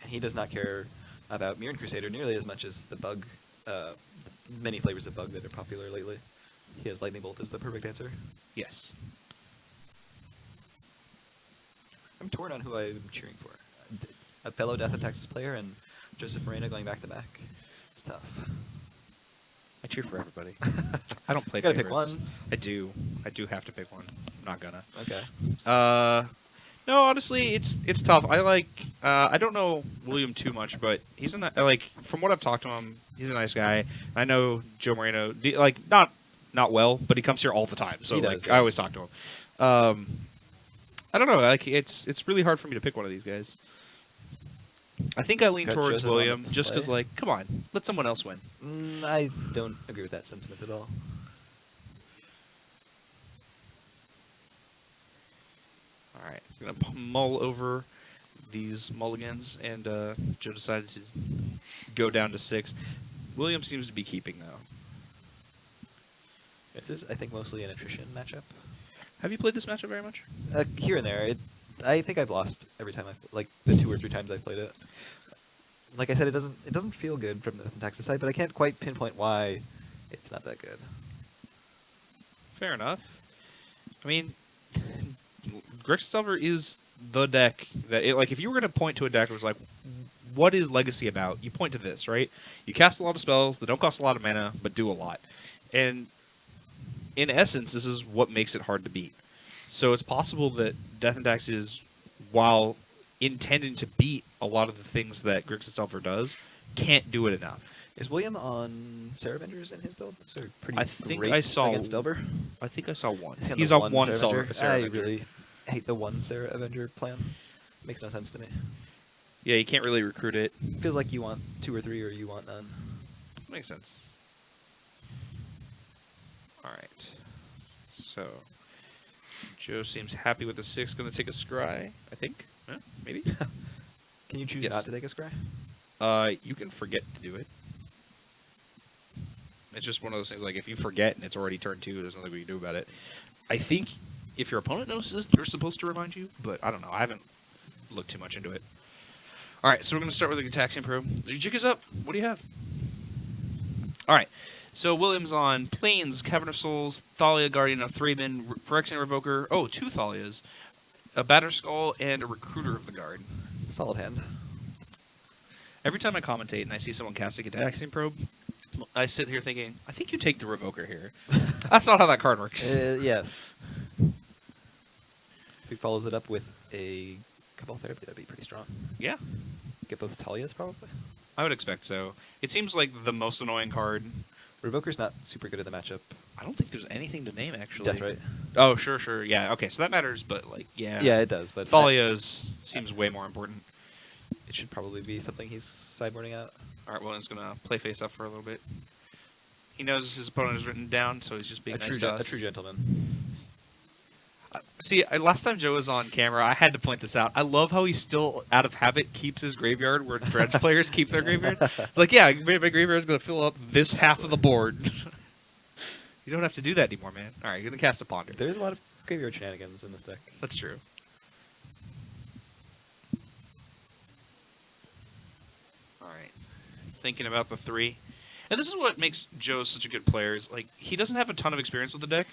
he does not care about Mirren Crusader nearly as much as the bug, many flavors of bug that are popular lately. He has Lightning Bolt as the perfect answer. Yes. I'm torn on who I'm cheering for. A fellow Death and Taxes player and Joseph Moreno going back to back. It's tough. I cheer for everybody. I don't play Gotta favorites. pick one. I do. I do have to pick one. I'm not gonna. Okay. No, honestly, it's tough. I like. I don't know William too much, but he's like from what I've talked to him, he's a nice guy. I know Joe Moreno, like not well, but he comes here all the time. So He like does, yes. I always talk to him. I don't know. Like it's really hard for me to pick one of these guys. I think I lean Got towards Joseph on William the just because, play. like, come on, let someone else win. I don't agree with that sentiment at all. All right, I'm gonna mull over these mulligans, and Joe decided to go down to 6. William seems to be keeping though. This is, I think, mostly an attrition matchup. Have you played this matchup very much? Here and there. I think I've lost every time like the 2 or 3 times I've played it. Like I said, it doesn't feel good from the Taxis side, but I can't quite pinpoint why it's not that good. Fair enough. I mean, Grixis is the deck that like if you were gonna point to a deck that was like, what is Legacy about? You point to this, right? You cast a lot of spells that don't cost a lot of mana but do a lot, and in essence, this is what makes it hard to beat. So it's possible that Death and Taxes, while intending to beat a lot of the things that Grixis does, can't do it enough. Is William on Sarah Avengers in his build? So pretty I think great I saw against Delver. I think I saw one. Is he He's the on one Sarah I Avenger. really hate the one Sarah Avenger plan. Makes no sense to me. Yeah, you can't really recruit it. Feels like you want 2 or 3 or you want none. Makes sense. All right. So Joe seems happy with the 6. Going to take a scry, I think. Maybe. Can you choose Yes. not to take a scry? You can forget to do it. It's just one of those things, like, if you forget and it's already turn 2, there's nothing we can do about it. I think if your opponent notices, they're supposed to remind you, but I don't know. I haven't looked too much into it. All right, so we're going to start with the Gataxian Probe. Your jig is up. What do you have? All right, so William's on Plains, Cavern of Souls, Thalia, Guardian of Thraben, Phyrexian Revoker. Oh, 2 Thalias. A Batterskull, and a Recruiter of the Guard. Solid hand. Every time I commentate and I see someone cast a Gataxian Probe, I sit here thinking, I think you take the Revoker here. That's not how that card works. Yes. If he follows it up with a Cabal Therapy, that'd be pretty strong. Yeah, Get both Talias, probably. I would expect so. It seems like the most annoying card. Revoker's not super good in the matchup. I don't think there's anything to name, actually. Death, right? Oh, sure. Yeah, okay, so that matters, but, like, yeah. Yeah, it does, but Thalia's seems way more important. it should probably be something he's sideboarding out. All right, William's going to play face up for a little bit. He knows his opponent is written down, so he's just being nice to us. A true gentleman. See, last time Joe was on camera, I had to point this out. I love how he still, out of habit, keeps his graveyard where Dredge players keep their graveyard. It's like, yeah, my graveyard is going to fill up this half of the board. You don't have to do that anymore, man. All right, you're going to cast a Ponder. There's a lot of graveyard shenanigans in this deck. That's true. All right. Thinking about the 3. And this is what makes Joe such a good player. Is like he doesn't have a ton of experience with the deck,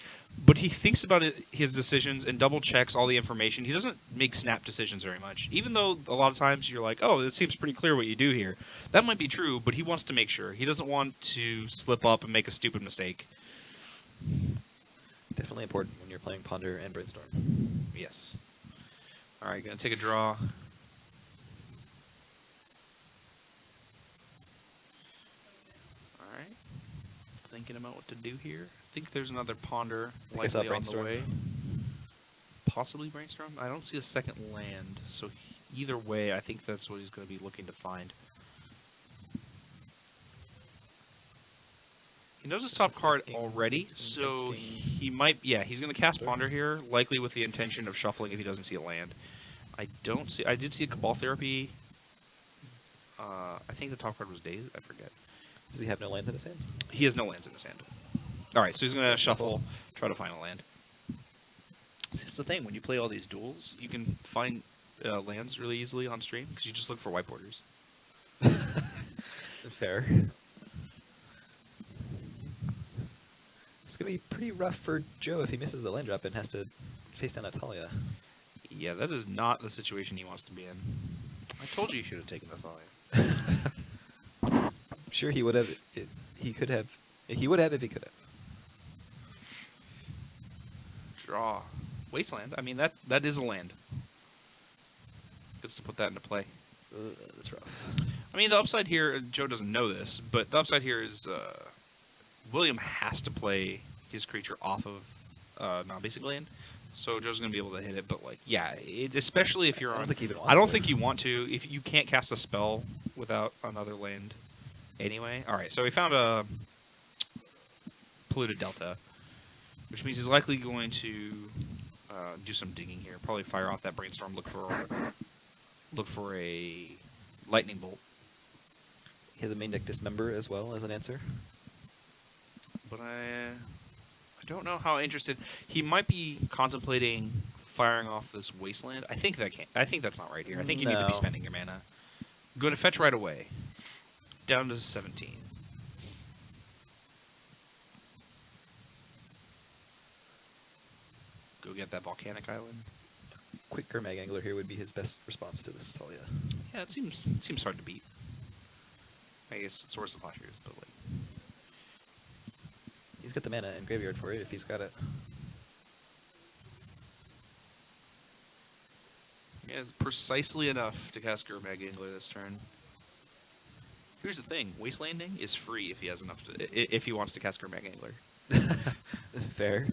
but he thinks about his decisions and double checks all the information. He doesn't make snap decisions very much. Even though a lot of times you're like, oh, it seems pretty clear what you do here. That might be true, but he wants to make sure. He doesn't want to slip up and make a stupid mistake. Definitely important when you're playing Ponder and Brainstorm. Yes. All right, gonna take a draw. All right. Thinking about what to do here. I think there's another Ponder I think I saw likely on the Brainstorm. way. Possibly Brainstorm. I don't see a second land, so either way, I think that's what he's going to be looking to find. He knows his top card already, so he might... Yeah, he's going to cast Ponder here, likely with the intention of shuffling if he doesn't see a land. I don't see... I did see a Cabal Therapy. I think the top card was Daze. I forget. Does he have no lands in his hand? He has no lands in his hand. All right, so he's going to shuffle, try to find a land. See, that's the thing. When you play all these duels, you can find lands really easily on stream because you just look for white borders. Fair. It's gonna be pretty rough for Joe if he misses the land drop and has to face down Atalia. Yeah, that is not the situation he wants to be in. I told you should have taken the Thalia. I'm sure he would have. He could have. He would have if he could have. Draw. Wasteland. I mean, that is a land. Gets to put that into play. That's rough. I mean, the upside here, Joe doesn't know this, but the upside here is William has to play his creature off of non-basic land, so Joe's going to be able to hit it. But, like, yeah, especially if you're on... I don't think he even wants I don't to. think you want to. If you can't cast a spell without another land anyway. All right, so we found a polluted delta, which means he's likely going to do some digging here. Probably fire off that brainstorm. Look for a lightning bolt. He has a main deck dismember as well as an answer. But I don't know how interested he might be contemplating firing off this wasteland. I think that's not right here. I think you need to be No. spending your mana. Going to fetch right away. Down to 17. Go get that volcanic island. Quick Gurmag Angler here would be his best response to this Talia. Yeah, it seems hard to beat. I guess it's Source of Last Year's, but like He's got the mana and graveyard for it if he's got it. yeah, it's precisely enough to cast Gurmag Angler this turn. Here's the thing: Wastelanding is free if he has enough to, if he wants to cast Gurmag Angler. Fair.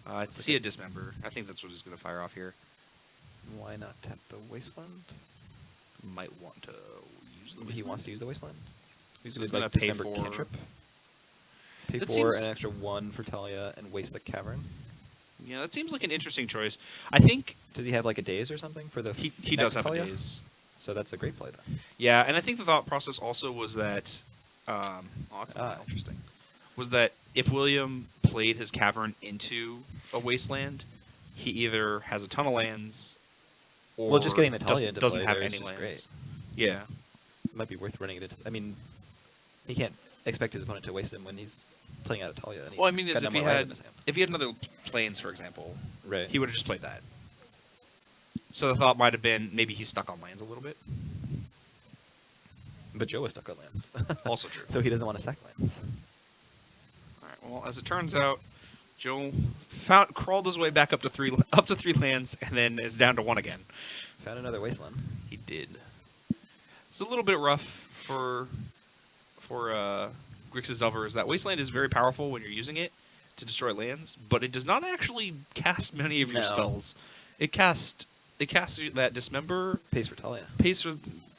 I see a Dismember. I think that's what he's going to fire off here. Why not tap the Wasteland? Might want to use the. He wants to use the Wasteland? He's Just going to like pay Dismember for. cantrip. Pay That for seems- an extra 1 for Talia and waste the Cavern. Yeah, that seems like an interesting choice. I think Does he have like a daze or something for the he next does have a Talia? daze. So that's a great play then. Yeah, and I think the thought process also was that. Oh, that's interesting. Was that if William played his Cavern into a Wasteland, he either has a ton of lands, or Well, just getting the Talia into doesn't play have there is any just lands. great. Yeah. It might be worth running it into... I mean, he can't expect his opponent to waste him when he's playing out of Talia. And Well, I he's mean, got is no if he more land in had his hand. if he had another planes, for example, Right. he would have just played that. So the thought might have been maybe he's stuck on lands a little bit. But Joe is stuck on lands. Also true. So he doesn't want to sack lands. All right. Well, as it turns out, Joe crawled his way back up to three lands, and then is down to 1 again. Found another Wasteland. He did. It's a little bit rough for Grixis Delver. Is that Wasteland is very powerful when you're using it to destroy lands, but it does not actually cast many of your No. spells. It casts that Dismember, Pays for Talia. Pace for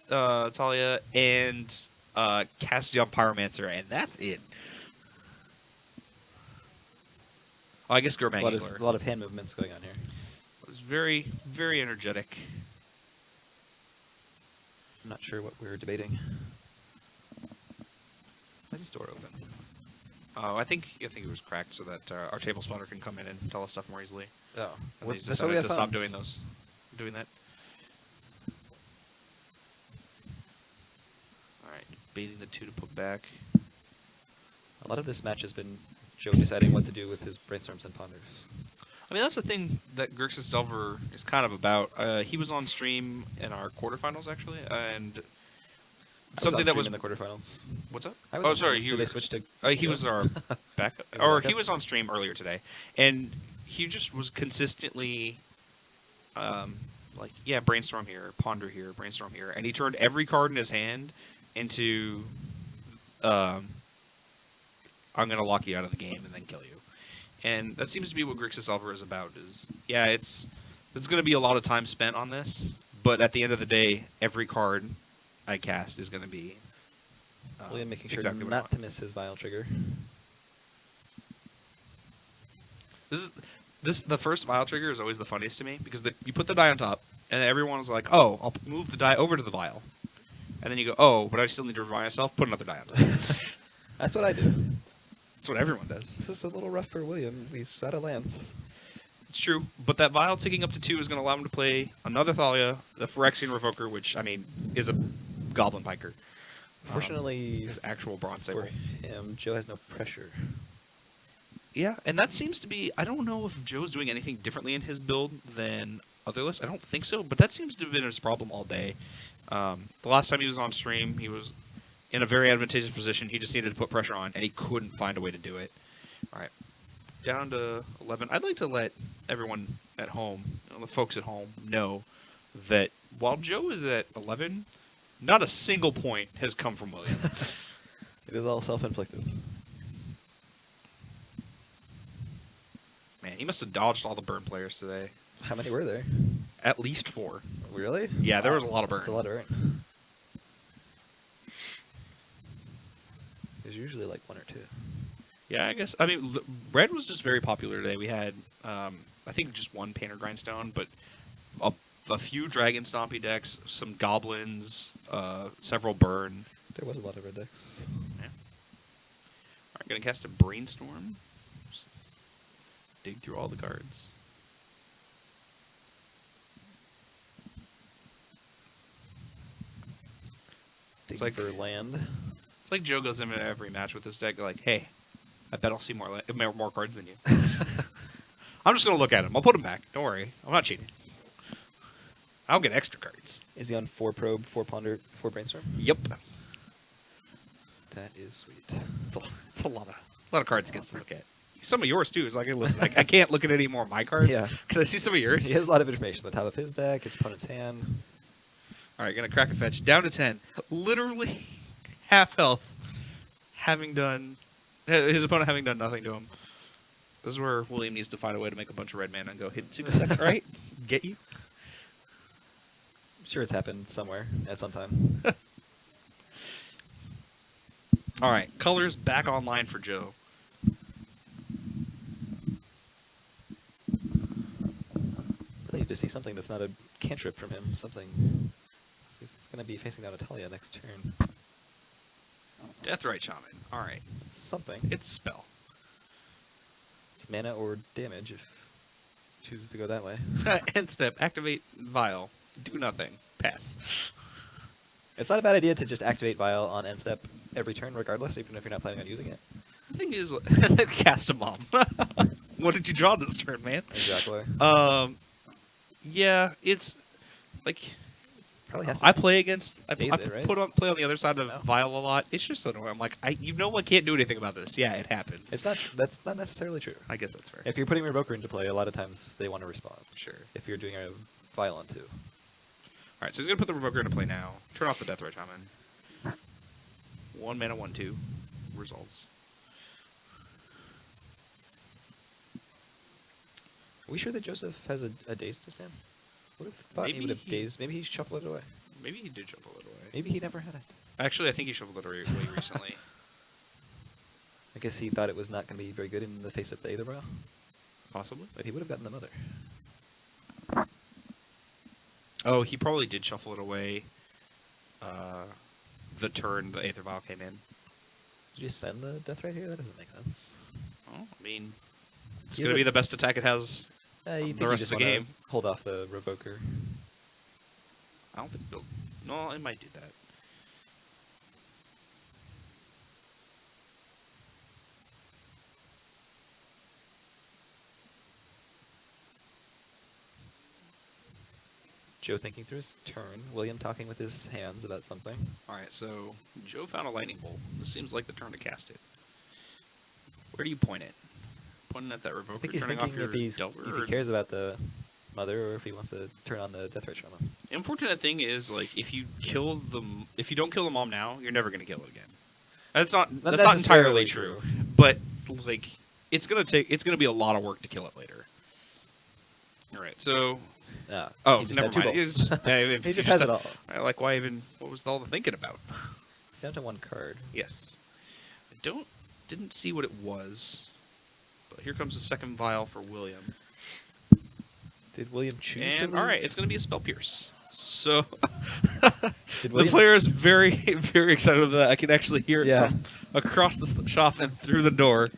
Talia, and cast Young Pyromancer, and that's it. Oh, I guess There's Gurmag Angler. a lot of hand movements going on here. Was very, very energetic. I'm not sure what we're debating. Why is this door open? Oh, I think it was cracked so that our table spotter can come in and tell us stuff more easily. Oh. And Well, they that's why we decided have to stop phones. doing that. All right, baiting the 2 to put back. A lot of this match has been Joe deciding what to do with his brainstorms and ponders. I mean, that's the thing that Grixis Delver is kind of about. He was on stream in our quarterfinals, actually, and something that was in the quarterfinals. what's up? I was Oh, on sorry, stream. you. Did they switch to? He Joe? was our backup, Your or backup? he was on stream earlier today, and he just was consistently, like, yeah, brainstorm here, ponder here, brainstorm here, and he turned every card in his hand into, I'm gonna lock you out of the game and then kill you, and that seems to be what Grixis Delver is about. Is yeah, it's gonna be a lot of time spent on this, but at the end of the day, every card I cast is gonna be. William making sure exactly what I not want. to miss his Vile Trigger. The first Vile Trigger is always the funniest to me because you put the die on top and everyone's like, oh, I'll move the die over to the Vial, and then you go, oh, but I still need to remind myself, put another die on top. That's what I do. That's what everyone does. This is a little rough for William. He's out of lands. It's true, but that vial ticking up to 2 is going to allow him to play another Thalia, the Phyrexian Revoker, which, I mean, is a Goblin Piker. Fortunately, His actual Bronze for Saber. him, Joe has no pressure. Yeah, and that seems to be... I don't know if Joe's doing anything differently in his build than other lists. I don't think so, but that seems to have been his problem all day. The last time he was on stream, he was in a very advantageous position. He just needed to put pressure on, and he couldn't find a way to do it. All right. Down to 11. I'd like to let everyone at home, the folks at home, know that while Joe is at 11, not a single point has come from William. It is all self-inflicted. Man, he must have dodged all the burn players today. How many were there? At least 4. Really? Yeah, there was a lot of burn. That's a lot of burn. There's usually like 1 or 2. Yeah, I guess. I mean, red was just very popular today. We had, I think, just 1 Painter Grindstone, but a few Dragon Stompy decks, some Goblins, several burn. There was a lot of red decks. Yeah. All right, gonna cast a Brainstorm. Just dig through all the cards. Dig like- for land. It's like Joe goes into every match with this deck like, hey, I bet I'll see more cards than you. I'm just going to look at them. I'll put them back. Don't worry. I'm not cheating. I'll get extra cards. Is he on 4 probe, 4 ponder, 4 brainstorm? Yep. That is sweet. It's a lot of cards he gets to look at. Some of yours, too. It's like, hey, listen, I can't look at any more of my cards. Yeah. Can I see some of yours? He has a lot of information on the top of his deck, his opponent's hand. All right, going to crack a fetch. Down to 10. Literally half health. His opponent having done nothing to him. This is where William needs to find a way to make a bunch of red mana and go hit 2 seconds, right? Get you? I'm sure it's happened somewhere at some time. All right, colors back online for Joe. Really need to see something that's not a cantrip from him. Something. He's going to be facing down Atalia next turn. Deathrite Shaman. All right. It's something. It's spell. It's mana or damage if it chooses to go that way. End step. Activate Vial. Do nothing. Pass. It's not a bad idea to just activate Vial on end step every turn, regardless, even if you're not planning on using it. The thing is, cast a Mom. What did you draw this turn, man? Exactly. Yeah, it's like Probably has to I play against. I daze it, right? play on the other side of No. Vial a lot. It's just annoying. I'm like, I can't do anything about this. Yeah, it happens. That's not necessarily true. I guess that's fair. If you're putting Revoker into play, a lot of times they want to respond. Sure. If you're doing a Vial on 2. All right, so he's gonna put the Revoker into play now. Turn off the Deathrite Shaman. 1 mana, 1/2. Results. Are we sure that Joseph has a daze in his hand? Would have thought he Maybe would have he- dazed. Maybe he's shuffled it away. Maybe he did shuffle it away. Maybe he never had it. Actually, I think he shuffled it away recently. I guess he thought it was not going to be very good in the face of the Aether Vial, Possibly. but he would have gotten the Mother. Oh, he probably did shuffle it away. The turn the Aether Vial came in. Did you send the Death right here? That doesn't make sense. Oh, I mean, it's He gonna has be a- the best attack it has. You think The you rest just of the wanna game. Hold off the Revoker. I don't think it'll. No, it might do that. Joe thinking through his turn. William talking with his hands about something. All right, so Joe found a lightning bolt. This seems like the turn to cast it. Where do you point it? Pointing at that I Revoker, think he's turning thinking off your Delver? if he cares about the Mother or if he wants to turn on the Death Ray Shaman. The unfortunate thing is, like, if you don't kill the mom now, you're never gonna kill it again. That's not entirely necessarily true. true. But like, it's gonna be a lot of work to kill it later. All right, so Oh, he just never had 2 mind. bolts. If He you just has had- it all. Like, why even? What was all the thinking about? It's down to 1 card. Yes, I didn't see what it was, but here comes the second vial for William. Did William choose to And leave? all right, it's gonna be a spell pierce. So Did the William- player is very, very excited that I can actually hear it Yeah. from across the shop and through the door.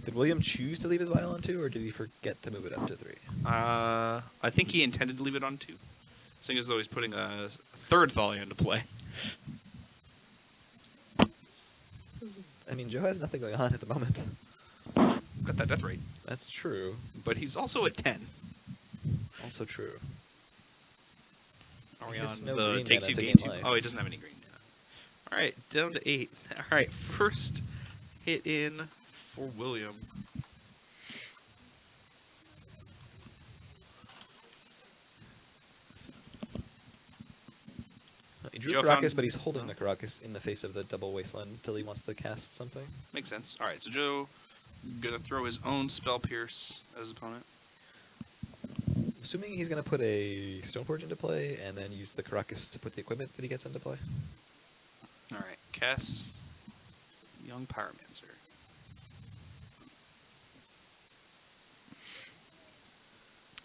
Did William choose to leave his Vial on 2, or did he forget to move it up to 3? I think he intended to leave it on 2. Seeing as though he's putting a third Thalia into play. I mean, Joe has nothing going on at the moment. Got that death rate. That's true. But he's also at 10. Also true. Are we He has on no the green take mana 2 to gain gain 2? life. Oh, he doesn't have any green mana. Alright, down to 8. Alright, first hit in for William. He drew Joe Caracas, found- but he's holding the Caracas in the face of the double wasteland until he wants to cast something. Makes sense. Alright, so Joe gonna throw his own Spell Pierce at his opponent. Assuming he's going to put a Stoneforge into play and then use the Caracas to put the equipment that he gets into play. Alright, cast Young Pyromancer.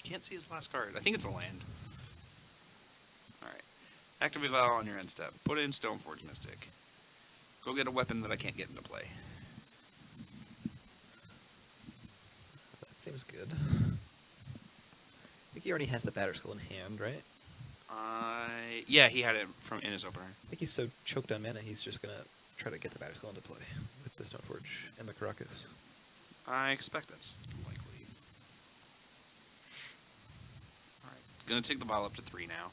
Can't see his last card. I think it's a land. Alright. Activate Vow on your end step. Put in Stoneforge Mystic. Go get a weapon that I can't get into play. That seems good. I think he already has the Batterskull in hand, right? Yeah, he had it from in his opener. I think he's so choked on mana, he's just going to try to get the Batterskull into play with the Stoneforge and the Caracas. I expect that's likely. Alright. Gonna take the vial up to 3 now.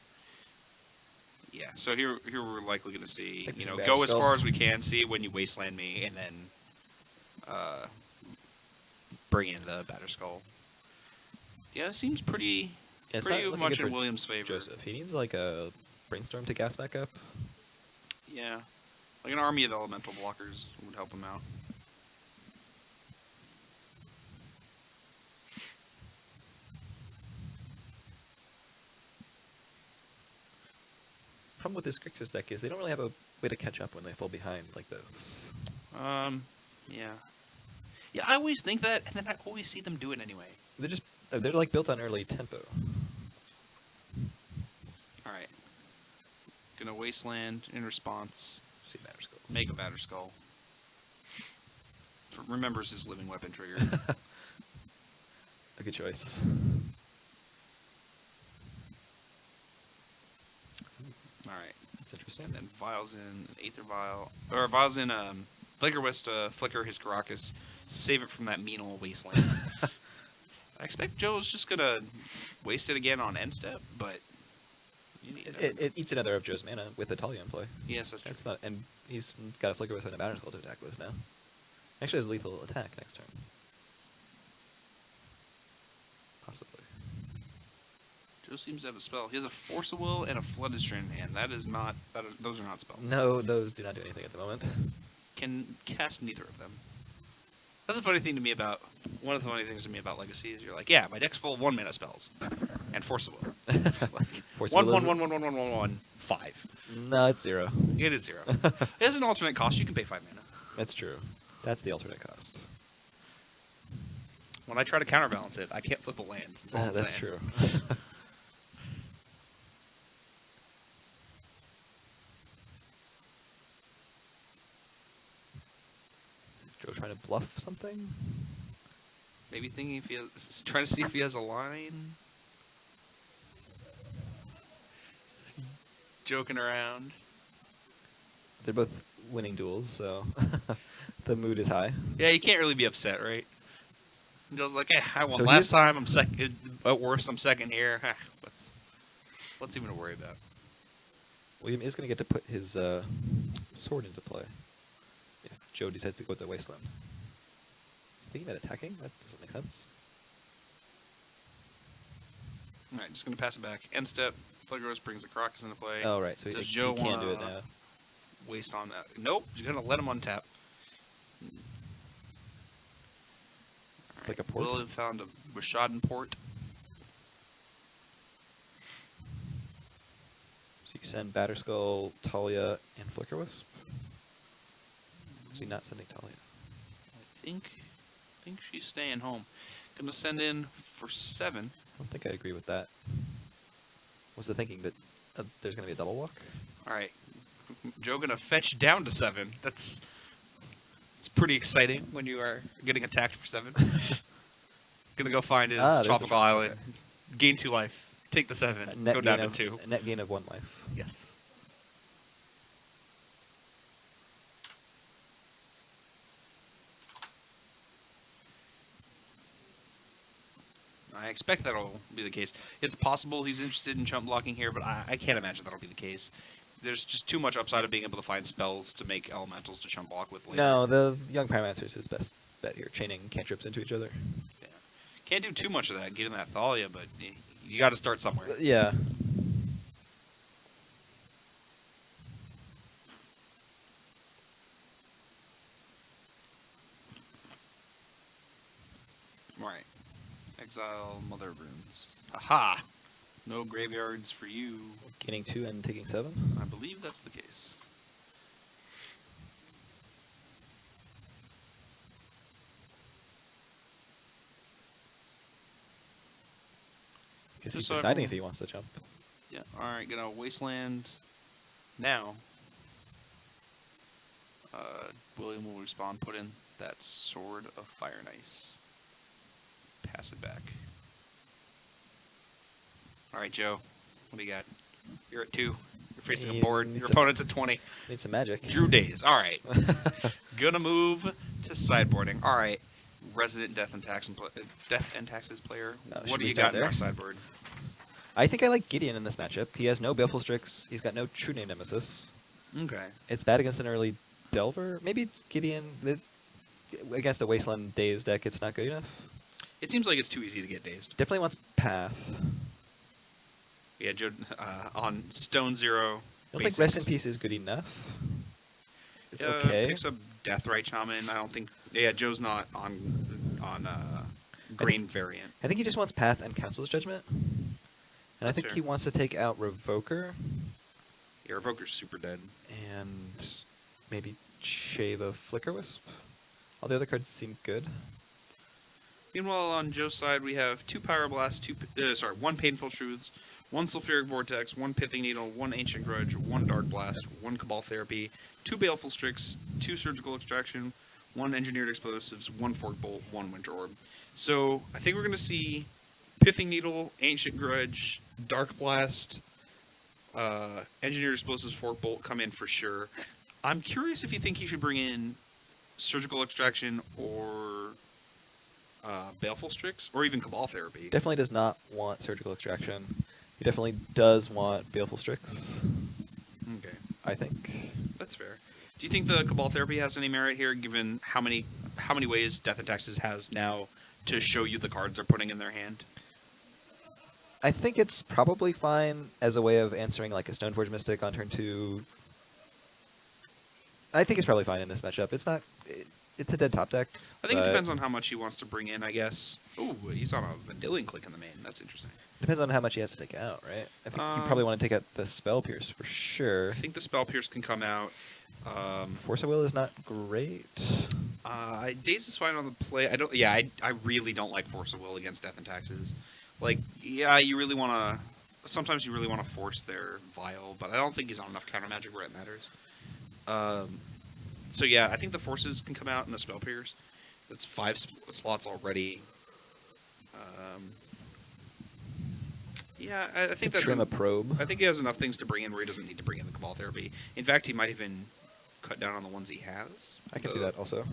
Yeah, so here we're likely gonna see, Like you know, some go as Batterskull. far as we can, see when you wasteland me, and then bring in the Batterskull. Yeah, it seems pretty Yeah, it's pretty not looking much good in for William's favor. Joseph. He needs like a Brainstorm to gas back up. Yeah. Like an army of elemental blockers would help him out. Problem with this Grixis deck is they don't really have a way to catch up when they fall behind like those. Yeah. Yeah, I always think that, and then I always see them do it anyway. They're like built on early tempo. Alright. Gonna wasteland in response. See Batterskull. Make a Batterskull. Remembers his living weapon trigger. A good choice. Alright. That's interesting. And then Vials in Aether Vial. Or Vials in Flicker West to flicker his Caracas. Save it from that mean old wasteland. I expect Joe's just gonna waste it again on end step, but you need It eats another of Joe's mana with a Talia in play. Yes, that's true. That's not, and he's got a Flicker with and a Batterskull to attack with now. Actually has lethal attack next turn. Possibly. Joe seems to have a spell. He has a Force of Will and a Flooded Strand in hand. Those are not spells. No, those do not do anything at the moment. Can cast neither of them. That's a funny thing to me about one of the funny things to me about Legacy is you're like, yeah, my deck's full of 1-mana spells and Force of Will. Like, Force one, of Will one, is- one, one, one, one, one, one, 5. No, it's 0. It is 0. It has an alternate cost. You can pay 5 mana. That's true. That's the alternate cost. When I try to counterbalance it, I can't flip a land. That's all I'm That's saying. true. Joe trying to bluff something? Maybe thinking if he has, trying to see if he has a line. Joking around. They're both winning duels, so the mood is high. Yeah, you can't really be upset, right? And Joe's like, I won So last he's- time. I'm second. At worst, I'm second here. What's even to worry about? William is going to get to put his sword into play if Joe decides to go with the Wasteland. Is he thinking about attacking? That doesn't make sense. All right, just gonna pass it back. End step. Flagrose brings the Caracas into play. Oh, right, so Does he Joe can't do it wanna- now. Waste on that. Nope. You're gonna let him untap. Like a port? Will have found a Washaden port. So you send Batterskull, Talia, and Flickerwisp? Is he not sending Talia? I think she's staying home. Gonna send in for 7. I don't think I agree with that. Was the thinking that there's going to be a double walk? All right. Joe gonna fetch down to 7. It's pretty exciting when you are getting attacked for 7. Gonna go find his there's the tropical tropical, island. Gain 2 life. Take the 7. Net Go gain down of, to 2. a net gain of 1 life. Yes. I expect that'll be the case. It's possible he's interested in chump blocking here, but I can't imagine that'll be the case. There's just too much upside of being able to find spells to make elementals to chump block with later. No, the young Pyromancer is his best bet here, chaining cantrips into each other. Yeah. Can't do too much of that, given that Thalia, but you got to start somewhere. Yeah. Right. Exile Mother of Runes. Aha! No graveyards for you. Gaining 2 and taking 7. I believe that's the case. Because he's So deciding everyone- if he wants to jump. Yeah. Alright, gonna Wasteland now. William will respawn, put in that Sword of Fire and Ice. Pass it back. Alright, Joe. What do you got? You're at 2. You're facing a He board. needs Your some- opponent's at 20. Need some magic. Drew days. Alright. Gonna move to sideboarding. Alright. Resident Death and Taxes player. Should What do we you start got in our there? sideboard? I think I like Gideon in this matchup. He has no Baleful Strix. He's got no True Name Nemesis. Okay. It's bad against an early Delver. Maybe Gideon against a Wasteland Daze deck. It's not good enough. It seems like it's too easy to get dazed. Definitely wants Path. Yeah, Joe, on Stone Zero. I don't think Rest in Peace is good enough. It's okay. Picks up Deathrite Shaman. I don't think. Yeah, Joe's not on green variant. I think he just wants Path and Council's Judgment. And I That's think fair. he wants to take out Revoker Yeah, Revoker's super dead. and maybe shave a Flicker Wisp. All the other cards seem good. Meanwhile, on Joe's side, we have 2 Pyroblasts, 1 Painful Truths, 1 Sulfuric Vortex, 1 Pithing Needle, 1 Ancient Grudge, 1 Dark Blast, 1 Cabal Therapy, 2 Baleful Strix, 2 Surgical Extraction, 1 Engineered Explosives, 1 Fork Bolt, 1 Winter Orb. So I think we're going to see Pithing Needle, Ancient Grudge, Dark Blast, Engineered Explosives, Fork Bolt come in for sure. I'm curious if you think he should bring in Surgical Extraction or Baleful Strix, or even Cabal Therapy. Definitely does not want Surgical Extraction. He definitely does want Baleful Strix, Okay, I think. that's fair. Do you think the Cabal Therapy has any merit here, given how many ways Death and Taxes has now to show you the cards they're putting in their hand? I think it's probably fine as a way of answering like a Stoneforge Mystic on turn 2. I think it's probably fine in this matchup. It's not. It's a dead top deck. I think it but depends on how much he wants to bring in, I guess. Ooh, he's on a Vendilion click in the main. That's interesting. Depends on how much he has to take out, right? I think you probably want to take out the Spell Pierce for sure. I think the Spell Pierce can come out. Force of Will is not great. Daze is fine on the play. I really don't like Force of Will against Death and Taxes. Like, yeah, you really want to. Sometimes you really want to force their Vial, but I don't think he's on enough counter magic where it matters. So yeah, I think the Forces can come out in the Spell Pierce. That's 5 slots already. Yeah, I think that's. Trim a Probe. I think he has enough things to bring in where he doesn't need to bring in the Cabal Therapy. In fact, he might even cut down on the ones he has. I can see that also.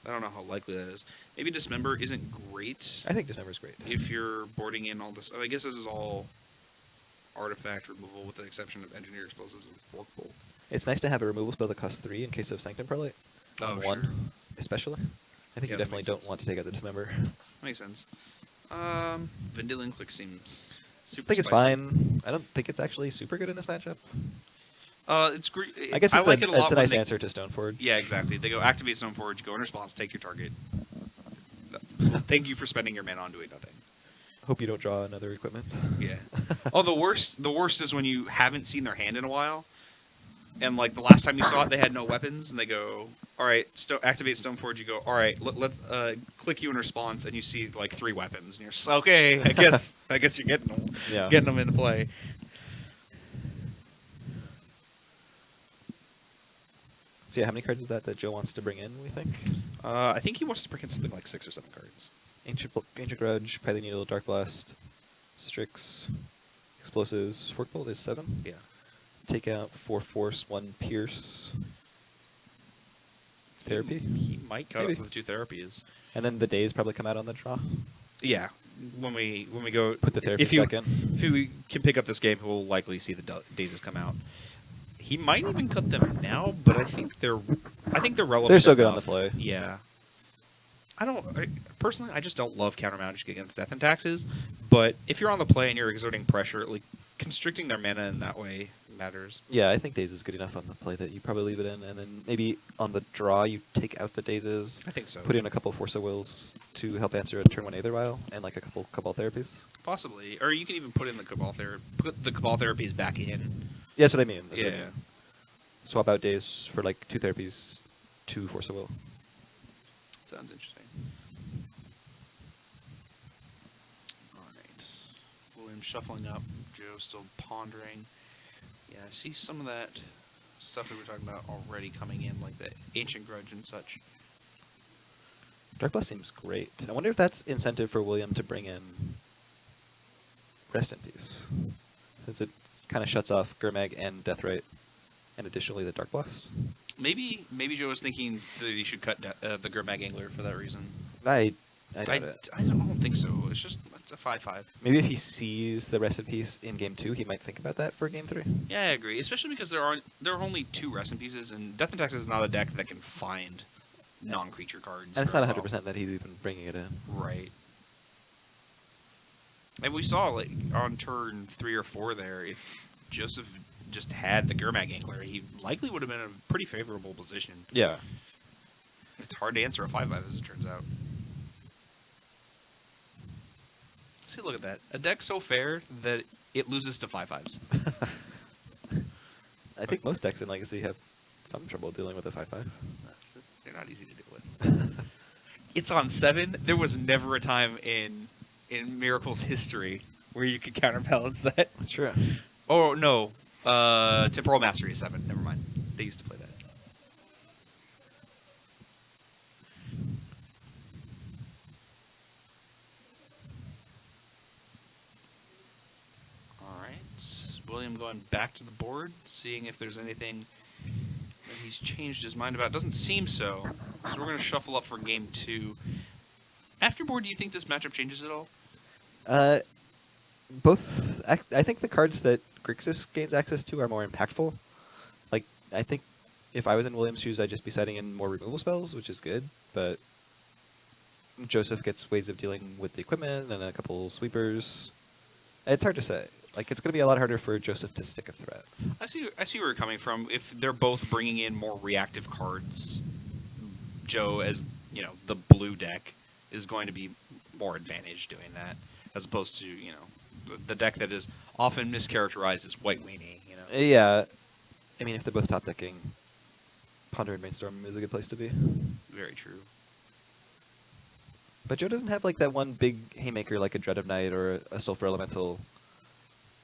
I don't know how likely that is. Maybe Dismember isn't great I think Dismember is great. if you're boarding in all this. I guess this is all artifact removal with the exception of Engineer Explosives and Fork Bolt. It's nice to have a removal spell that costs 3 in case of Sanctum Prelate. Oh, on sure. 1, especially. I think Yeah, you that definitely makes don't sense. want to take out the Dismember. Makes sense. Vendilion Click seems I super think it's spicy. fine. I don't think it's actually super good in this matchup. It's great. I guess it's, like a, it a lot it's a when nice they- answer to Stoneforge. Yeah, exactly. They go activate Stoneforge, go in response, take your target. Thank you for spending your mana on doing nothing. Hope you don't draw another equipment. Yeah. Oh, the worst is when you haven't seen their hand in a while, and like the last time you saw it, they had no weapons, and they go, "All right, activate Stoneforge." You go, "All right, let's click you in response," and you see like 3 weapons, and you're just, okay. I guess you're getting them, Yeah. getting them into play. So yeah, how many cards is that Joe wants to bring in, we think? I think he wants to bring in something like 6 or 7 cards. Ancient Grudge, Python Needle, Dark Blast, Strix, Explosives. Fork Bolt is 7. Yeah. Take out 4 Force, 1 Pierce. Therapy? He might cut Maybe. up with 2 therapies. And then the days probably come out on the draw. Yeah. When we go, Put the therapies back in. If we can pick up this game, we'll likely see the dazes come out. He might even cut them now, but I think they're relevant. They're so good on enough. the play. Yeah. Personally, I just don't love counter magic against death and taxes. But if you're on the play and you're exerting pressure, like constricting their mana in that way matters. Yeah, I think Daze is good enough on the play that you probably leave it in, and then maybe on the draw you take out the Dazes. I think so. Put in a couple Force of Wills to help answer a turn 1 Aether Vial, and like a couple Cabal Therapies. Possibly, or you can even put the Cabal Therapies back in. Yeah, that's what I mean. That's yeah. what I mean. Swap out Daze for like 2 Therapies, 2 Force of Will. Sounds interesting. Alright. William shuffling up, Joe still pondering. Yeah, I see some of that stuff that we were talking about already coming in, like the Ancient Grudge and such. Dark Blast seems great. I wonder if that's incentive for William to bring in Rest in Peace, since it kind of shuts off Gurmag and Deathrite, and additionally the Dark Blast. Maybe Joe was thinking that he should cut the Gurmag Angler for that reason. I doubt it. I don't think so. It's a 5/5. Maybe if he sees the Rest in Peace in Game 2, he might think about that for Game 3. Yeah, I agree. Especially because there are only 2 Rest in Pieces, and Death and Taxes is not a deck that can find non-creature cards. And it's not very 100% well. that he's even bringing it in. Right. And we saw, like, on turn 3 or 4 there, if Joseph just had the Gurmag Angler, he likely would have been in a pretty favorable position. Yeah. It's hard to answer a 5/5, as it turns out. See, look at that. A deck so fair that it loses to 5/5s. I think most decks in Legacy have some trouble dealing with a 5/5. They're not easy to deal with. It's on 7. There was never a time in Miracle's history where you could counterbalance that. That's true. Oh, no. Temporal Mastery is 7. Never mind. They used to play that. Alright. William going back to the board, seeing if there's anything that he's changed his mind about. Doesn't seem so. So we're going to shuffle up for game 2. After board, do you think this matchup changes at all? I think the cards that Grixis gains access to are more impactful. Like, I think if I was in William's shoes, I'd just be setting in more removal spells, which is good, but Joseph gets ways of dealing with the equipment and a couple sweepers. It's hard to say. Like, it's going to be a lot harder for Joseph to stick a threat. I see where you're coming from. If they're both bringing in more reactive cards, Joe, as you know, the blue deck is going to be more advantaged doing that, as opposed to the deck that is often mischaracterized as white weenie. Yeah, I mean, if they're both top decking, Ponder and Brainstorm is a good place to be. Very true. But Joe doesn't have like that one big haymaker like a Dread of Night or a Sulfur Elemental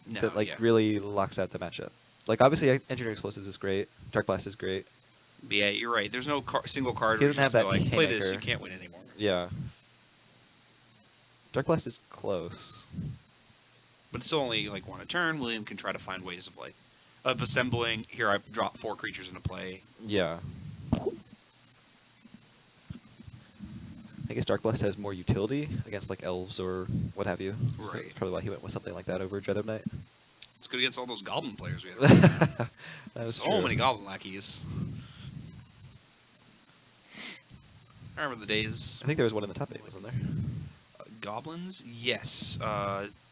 No, that really locks out the matchup. Like, obviously, Engineering Explosives is great. Dark Blast is great. Yeah, you're right. There's no single card He where doesn't have that like, play this, haymaker. you can't win anymore. Yeah. Dark Blast is close. But it's still only like 1 a turn. William can try to find ways of assembling. Here, I've dropped 4 creatures into play. Yeah. I guess Dark Blast has more utility against like elves or what have you. So Right. that's probably why he went with something like that over Dread of Night. It's good against all those goblin players we have. That's So true. many goblin lackeys. I remember the days. I think there was one in the top 8, wasn't there? Goblins? Yes.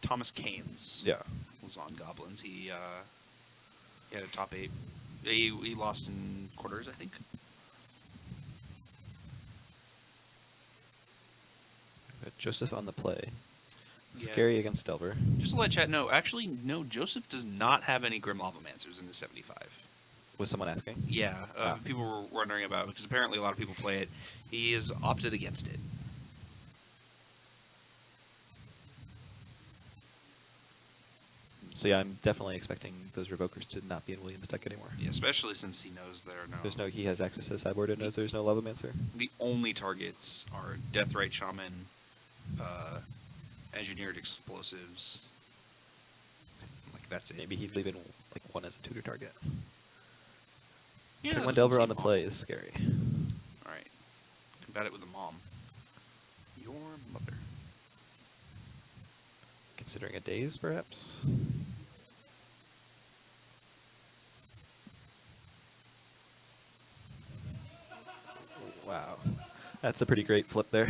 Thomas Keynes Yeah. was on goblins. He had a top 8. He lost in quarters, I think. Got Joseph on the play. Yeah. Scary against Delver. Just to let chat know, actually, no, Joseph does not have any Grim Lavomancers in the 75. Was someone asking? Yeah, people were wondering about it because apparently a lot of people play it. He has opted against it. So yeah, I'm definitely expecting those Revokers to not be in Williams' deck anymore. Yeah, especially since he knows there are He has access to the sideboard and knows there's no Lavamancer. The only targets are Deathrite Shaman, engineered explosives. Like that's it. Maybe he's leaving like one as a tutor target. Yeah, Putting that one doesn't Delver on seem the play awful. is scary. All right, combat it with a mom. Your mother. Considering a daze, perhaps? Wow. That's a pretty great flip there.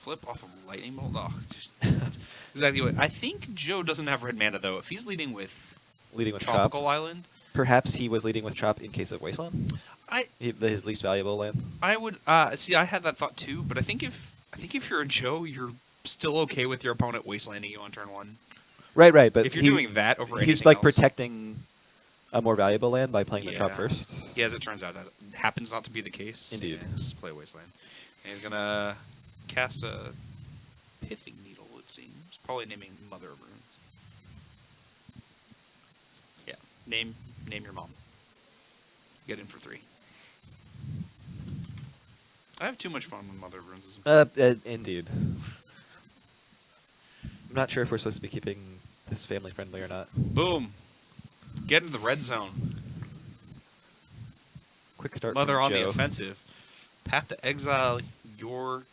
Flip off of lightning bolt. Oh, just, that's exactly what I think. Joe doesn't have red mana though. If he's leading with Leading with Tropical Chop. Island, Perhaps he was leading with Chop in case of Wasteland? His least valuable land? I would see. I had that thought too, but I think if you're a Joe, you're still okay with your opponent wastelanding you on turn 1. Right, but If you're doing that over he's anything like else, protecting a more valuable land by playing the Chop Yeah. first. Yeah, as it turns out, that happens not to be the case. Indeed. Yeah, just play Wasteland. And he's gonna cast a Pithing Needle, it seems. Probably naming Mother of Runes. Yeah, name your mom. Get in for 3. I have too much fun with Mother of Runes. Indeed. I'm not sure if we're supposed to be keeping this family friendly or not. Boom! Get into the red zone. Quick start Mother from on Joe. the offensive. Path to exile your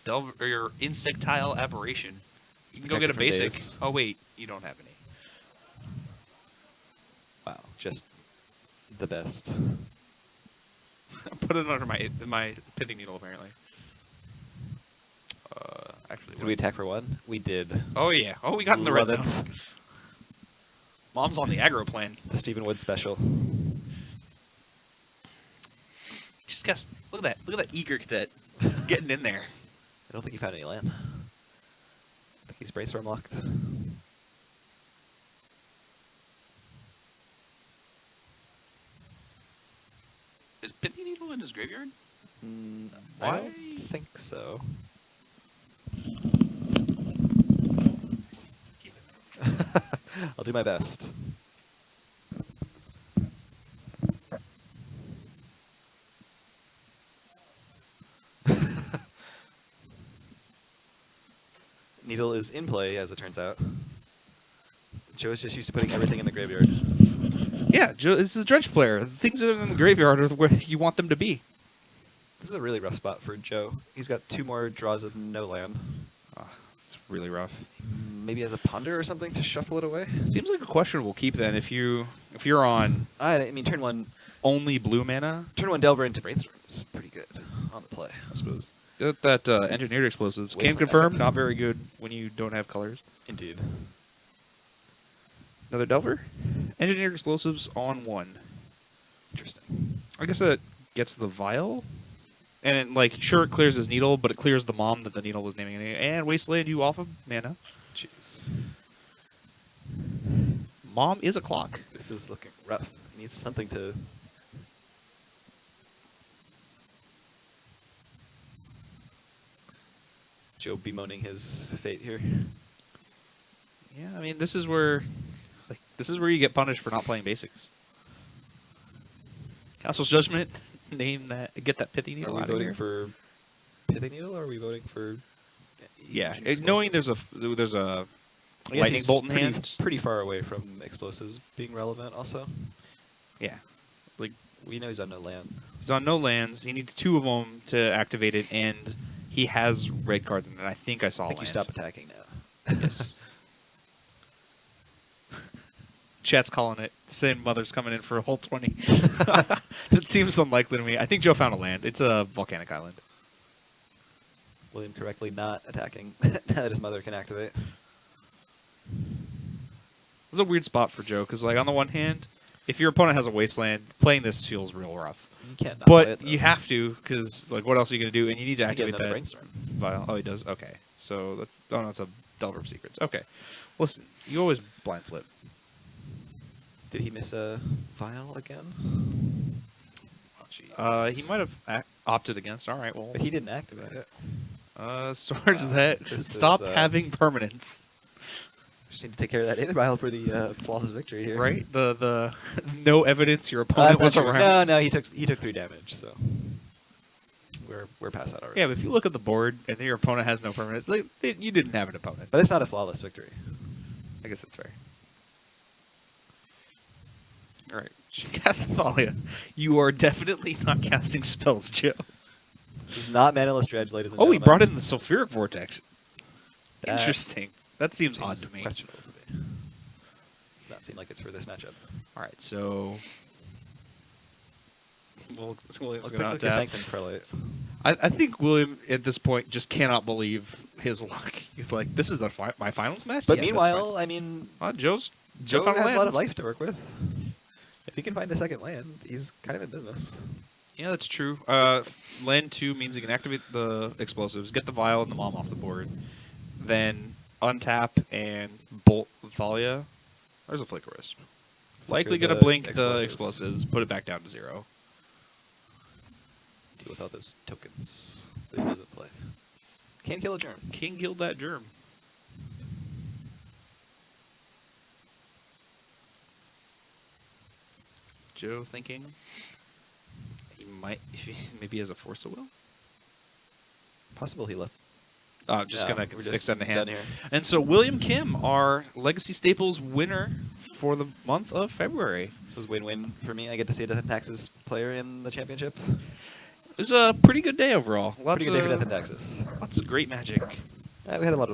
or your insectile aberration. You can go get a Protected from basic. daze. Oh wait, you don't have any. Wow, just the best. Put it under my Pithing Needle apparently. Actually, Did we attack for 1? We did. Oh yeah. Oh, we got in the red Love zone. it. Mom's on the aggro plan. The Stephen Wood special. Just cast. Look at that. Look at that eager cadet getting in there. I don't think he found any land. I think he's brainstorm locked. Is Pithing Needle in his graveyard? I Why? don't think so. I'll do my best. Needle is in play, as it turns out. Joe is just used to putting everything in the graveyard. Yeah, Joe. This is a dredge player. The things that are in the graveyard are where you want them to be. This is a really rough spot for Joe. He's got 2 more draws of no land. Oh, it's really rough. Maybe as a ponder or something to shuffle it away. Seems like a questionable keep then if you're on I mean, turn 1 only blue mana. Delver into brainstorm is pretty good on the play. I suppose. That engineered explosives Wasteland can confirm epic. not very good when you don't have colors. Indeed. Another Delver. Engineered explosives on 1. Interesting. I guess that gets the vial. And it, like, sure, it clears his needle, but it clears the mom that the needle was naming. And wasteland you off of mana. Jeez. Mom is a clock. This is looking rough. He needs something to... Joe bemoaning his fate here. Yeah, I mean, this is where you get punished for not playing basics. Council's Judgment, get that Pithing Are Needle we out of voting here. for Pithing Needle, or are we voting for... Yeah, Explosives? knowing there's a I guess lightning he's bolt in pretty, hand. pretty far away from explosives being relevant also. Yeah, like We know he's on no land. he's on no lands. He needs 2 of them to activate it, and he has red cards in it. I think I saw I think you land. stop attacking now. Yes. Chat's calling it, saying Mother's coming in for a whole 20. That seems unlikely to me. I think Joe found a land. It's a volcanic island. William correctly not attacking now that his mother can activate. It's a weird spot for Joe, because like on the one hand, if your opponent has a wasteland, playing this feels real rough. You can't not play But it, though. you have to, because like what else are you going to do? And you need to I think he has activate another that brainstorm. vial. Oh, he does? Okay. So, that's, oh no, it's a Delver of Secrets. Okay. Listen, you always blind flip. Did he miss a vial again? Oh, jeez. He might have opted against. All right, well. But he didn't activate it. Swords Wow, that this stop is, having permanence. Just need to take care of that other vial for the flawless victory here. Right? The no evidence your That's opponent not was true. around. No, he took 3 damage. So we're past that already. Yeah, but if you look at the board and your opponent has no permanents, like you didn't have an opponent. But it's not a flawless victory. I guess that's fair. All right, she cast Thalia. You are definitely not casting spells, Joe. This is not Manaless Dredge, ladies and Oh, gentlemen. he brought in the Sulfuric Vortex. That Interesting. That seems odd to me. questionable to me. Does not seem like it's for this matchup. All right, so William's Let's going pick to the tap. Sanctum Prelate. I think William at this point just cannot believe his luck. He's like, "This is my finals match." But Yeah, that's meanwhile, I mean, fine. Joe Joe found has a lot of land. life to work with. If he can find a second land, he's kind of in business. Yeah, that's true. Land 2 means you can activate the explosives, get the vial and the mom off the board, then untap and bolt Thalia. There's a Flicker Wisp. Likely Flicker going to the blink the explosives. explosives, put it back down to 0. Deal with all those tokens that he doesn't play. Can't kill a germ. King killed that germ. Joe thinking he might, maybe he has a Force of Will. Possible he left. Just No, gonna we're just extend the hand. done here. And so William Kim, our Legacy Staples winner for the month of February. This was win-win for me. I get to see a Death and Taxes player in the championship. It was a pretty good day overall. Pretty good day for Death and Taxes. Lots of great magic. We had a lot of